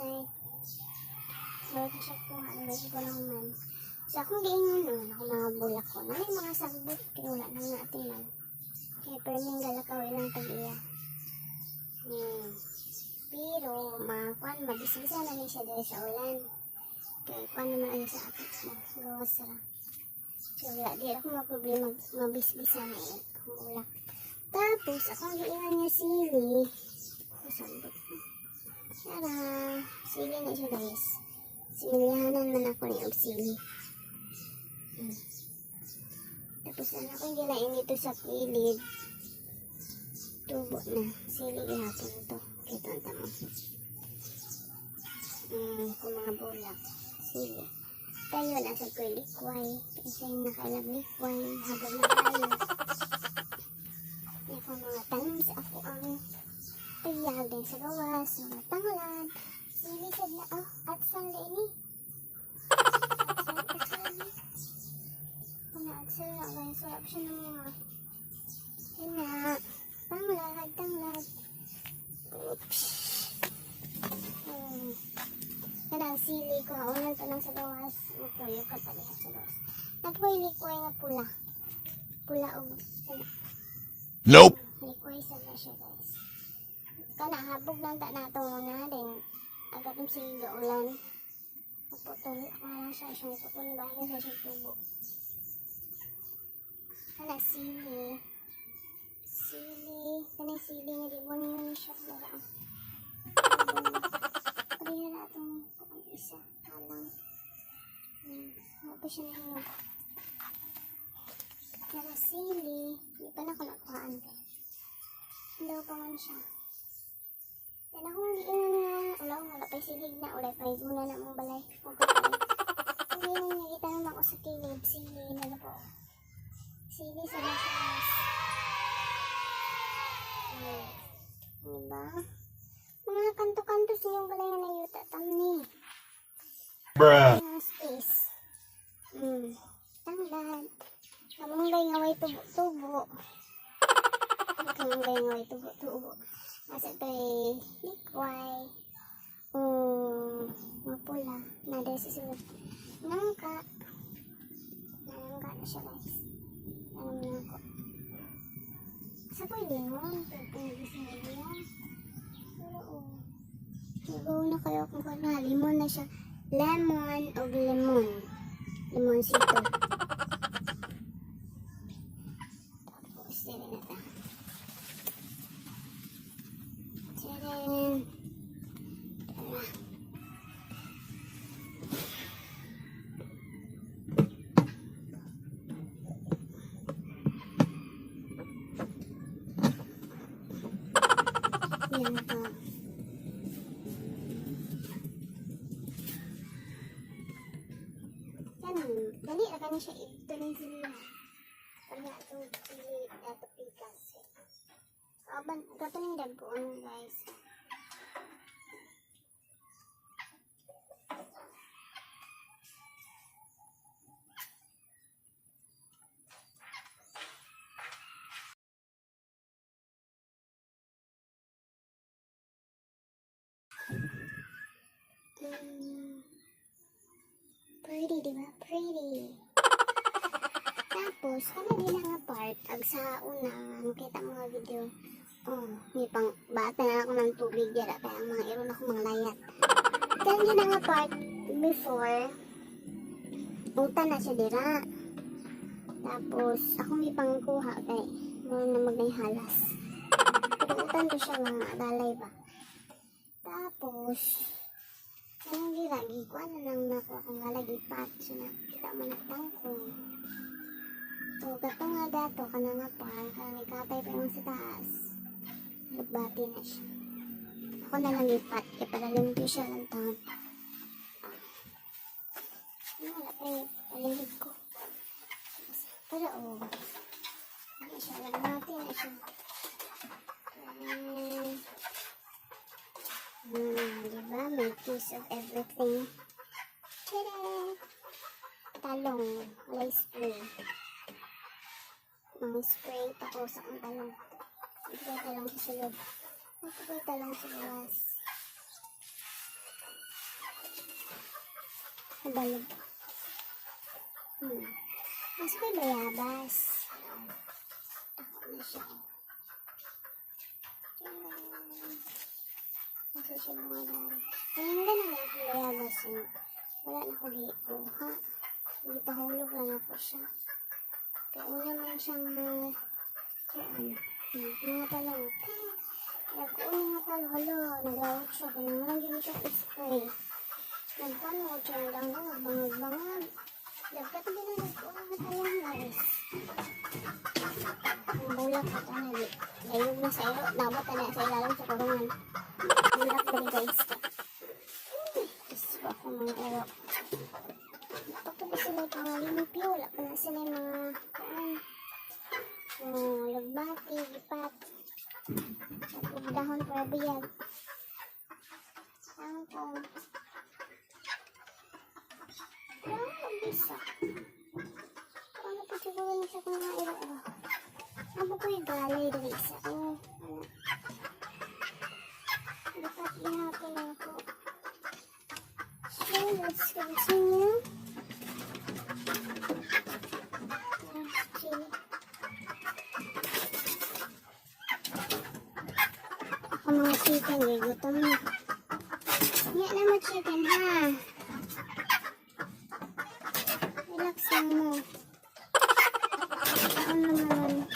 outside. So, kasi ko, always ko lang man. So, akong giingon naman ako mga bulak ko. Na may mga sagbot, kinula nang natin man. Kaya perming galakaw ilang tag-iya. Pero, kuan, mabisbisa na rin siya dahil sa ulan. Kaya, kuan naman ano sa atin mo. Gawas ra. So, wala, di ako maproblema mabisbisa na yun. Akong bulak. Tapos, akong giingon niya sili. Sagbot. Tara, sili na siya guys. Similihanan man ako ni Auxili. Tapos ano ko gilain dito sa pilid. Tubo na. Sili gihapon ito. Kita ang tamo. Kung mga bulak. Sili. Tayo nasa ko likway. Isa yung nakailang likway. Habang na tayo. Yan kung mga tanong sa ako ang tayag din sa gawas. Mga tangulan. Sili sad na at saan ini? Atsal na ba? Sarap siya ng mga tanglad. Oops. Kadang sili ko. Unan to lang sa gawas. Tuyo ka palihat sa gawas. Nagpoy likway nga pula. Pula o Nope. Likway sad na siya guys. Habog lang ta nato muna din. Agad yung sige ulan. Naputol. Ako sa isang putol. Bahay sa isang tubo. Kana sili. Kana sili nga di mo nyo siya. Parihan na itong isa. Kalang. Mapa siya na yun. Kana sili. Di pa na ko nakuhaan. Hindi pa man siya. Yan ako wala pa silig na, wala pa muna na mong balay. Hindi na nakita naman ako sa kilid, sili na po. Sili sa masyas. Diba? Mga kanto-kanto sa yung balay na yuta, tamni. Bruh. Space. Tanglad. Kamunggay nga way tubo-tubo. Kamunggay nga way tubo-tubo. Asa ito'y likway. Mapula. Nada sa sulod. Nangka na siya guys. Alam niyo ako. Asa ko'y limon. Pagpagising na yan. Pero nagawa na kayo kung kanya. Limon na siya. Lemon o lemon. Lemon sito. Tapos dire na ta. Yan pa. Dali na kanya siya ito rin sila. Kanya ito sili dato pikas. Gato yung dagpuan guys. Pretty, diba? Pretty. Tapos, kami din nga part, sa una, makita mga video, may pang bata na ako ng tubig dira, kaya ang mga iron ako mga layat. Kaya din nga part, before, utan na siya dira. Tapos, ako may pangkuha, kaya mo na magayhalas. Pero utan to siya mga dalay ba. Tapos, anong gilagi ko, ano lang nakuha kong lalagipat. So, nakita mo na tangkong. So, gato nga dato, ka na nga parang katay pa yung sa taas. Nagbati na siya. Ako na lang lipat, kaya para lumpio siya ng taon. Wala pa yung paligid ko. Pero, ano siya, nagbati na siya. Diba? May piece of everything. Tada! Talong. Walay spray. Mga spray. Tapos akong talong. Ito talong sa sulod. Ito talong sa gawas. Nabalog. Mas may bayabas. Ako na siya. Kasi siya mga dari. Ngayon na lang ako bayabas yun. Wala na ako giikuha. Gipahulog lang ako siya. Kaya una man siyang mga palawot. Nag-una nga pala, halo, nag-awot siya. Pinangarang gini siya spray. Nagpanod siya, nagbangag-bangag. Dapat din na nag-una nga talang guys. Ang bulak at layog na sa ilo. Dapat na sa ilalim sa kurungan. Bulak din guys. Gusto ako mga ilo. Pagkabi sila yung mga limpyo, wala pa na sila yung mga lagbati, lipat. At dahon para biyag. Ang ko. Ang bisa. Ano pa siguro na siya kung mga ilo. Abo ko yung galay dali isa. Lipat ihapon ako. So, let's continue. Ako mga chicken, gutom na. Nga naman chicken, ha? Relax lang mo. Ako naman.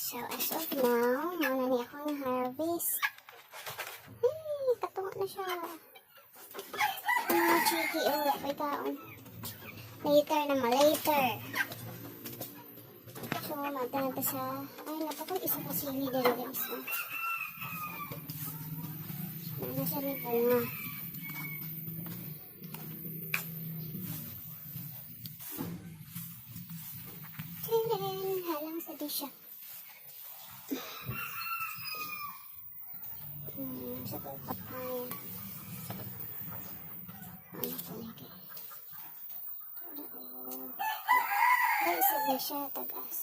So, as of now, muna niya akong harvest. Hey, katungo na siya. Mga cheeky, may kaon. Later naman, later. So, magtanong pa sa, ay, napakong isa pa sili dali guys. Ano siya may bunga. Tadaan, halang sa disya. Sa pagpapaya. Ano po lagi? Ay, sabi siya, tagas.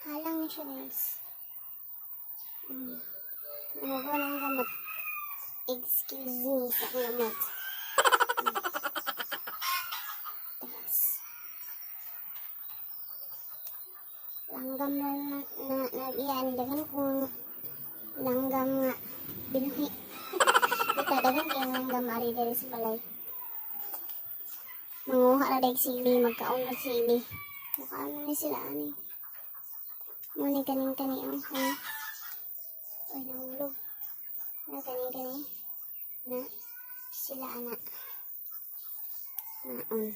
Halang niya siya, guys. Nagawa ng gamot. Excuse me sa gamot. Tagas. Langgam na iyan. Dagan kung langgam nga. Binuhi. Ito, dagan kayong langgam ari dari sa balay. Manguha na dahil sili. Magkaon na sili. Makaano na sila, ani. Muna kaning-kani ang ay, nahulog. Na kaning-kani. Na sila, anak. Naon.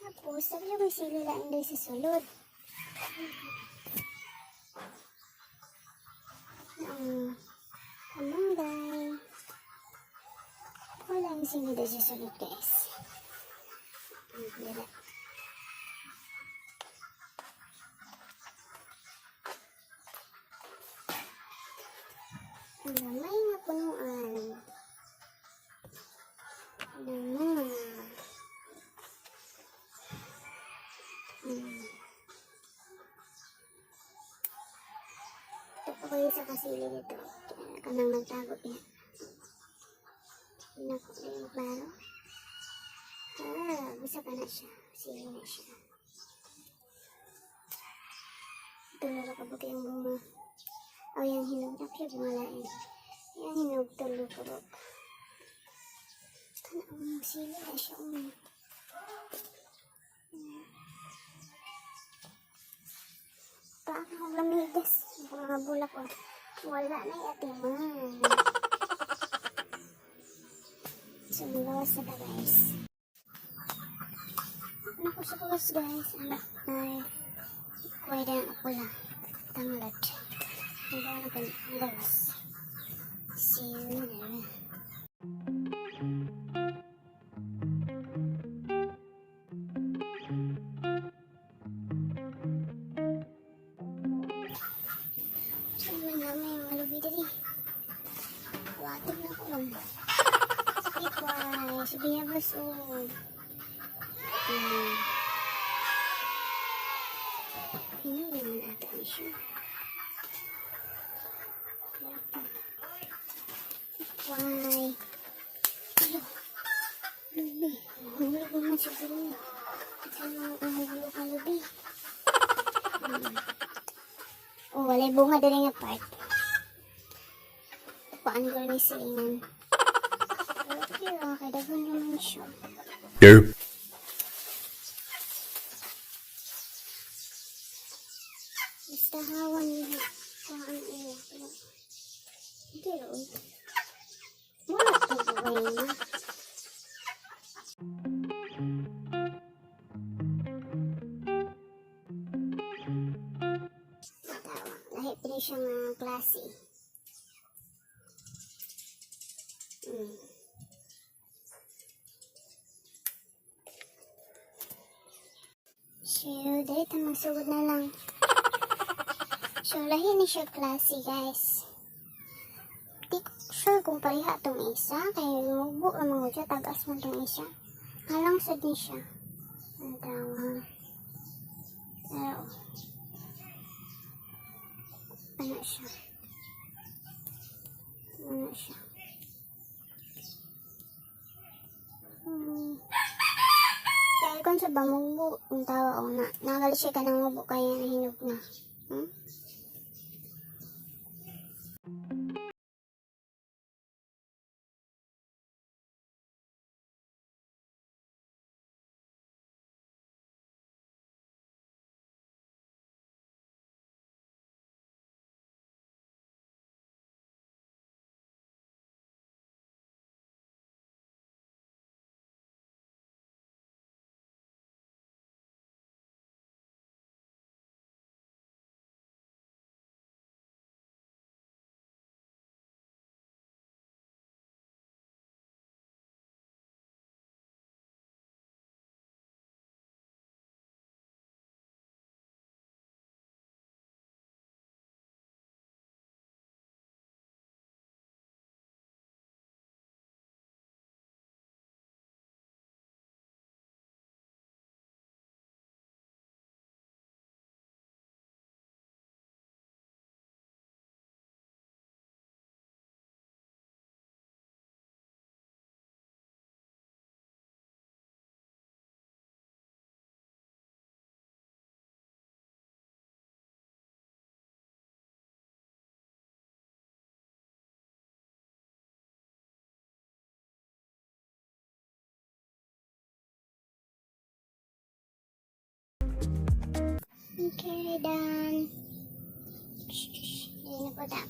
Tapos, sabi niya may sili lang doon sa sulod. Kamanggay. Wala yung sili doon sa sulod, guys. Dila. May nga punuan. Naman. Ito po kayo sa kasili nito. Kanang nagtago niya. Naku, yung klaro. Busa ka na siya. Sige na siya. Tulog ka ba kayong bunga? O yung hinog na siya bumalain. Yung hinog tulog ka ba? Kana sili na siya. Paano ko lamigas? Mga bulak ko. Wala na yatiman. So, magawas na ka guys. Naku sa gawas guys. Ay, pwede na ako lang. Tanglat. Magawa na ko ang gawas. See you later. May malubi dali. Watog na ko lang. Likewise, sabihan ba so? Hindi naman ata ni siya. Why? Lubi. Mahulog naman siguro. Saan ang mahulog ka lubi? Oh, walay bunga dali nga part. Paano ko rin silingan? Okay, okay. Dagan naman siya. Derp. Basta hawan niya. Saan iya. Pero, wala ito buhay na. Lahit rin siya mga klase. So, dito magsugod na lang. So, lahi ni siya klase, guys. Di ko sure kung pariha itong isa. Kaya lumugbo ang mga siya. Tagas mo itong isa. Halang sa din siya. Ang tawang. Pero, ano siya? Ano siya? Kaya kung sa bamungbo, ang tawa o na, nagalit siya ka ng mubo kaya nahinog na. Okay, done. Ini po dah.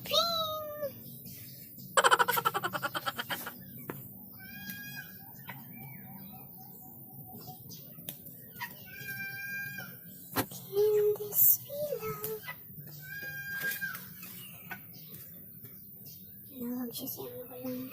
Can this be love? Nawag siya siyang walang.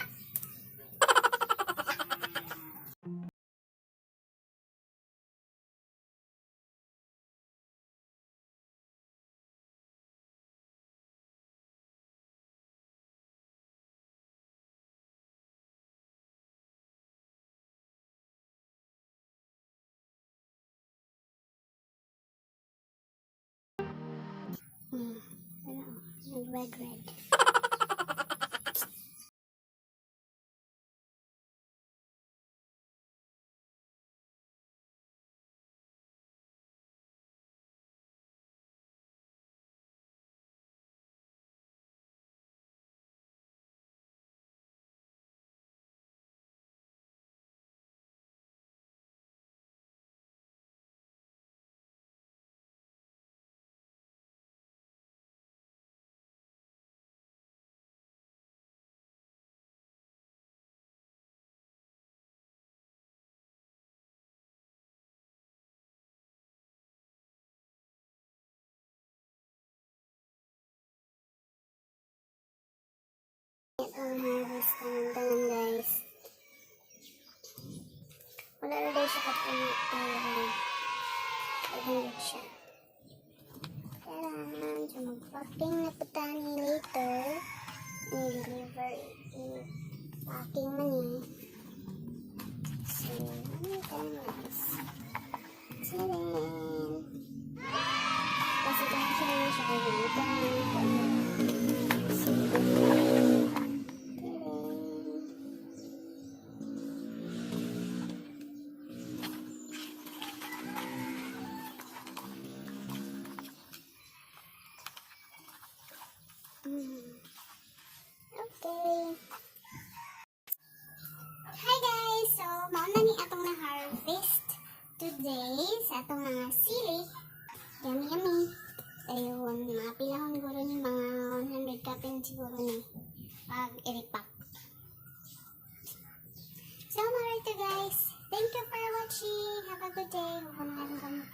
Red. wala na daw siya kapulit. Ayun siya. Kailangan siya mag-packing na punta ni later. I-deliver i-packing man eh. So, ano tayo guys? Tadaan! Kasi kasi na siya kaya ito na ito. So, tadaan! Okay. Hi guys! So, mauna ni atong na-harvest today sa atong mga sili. Yummy yummy. Ayun, mga pilahon siguro ni mga 100 kapin siguro ni pag i-repack. So, mga ito guys. Thank you for watching. Have a good day. Huwag na lang kami.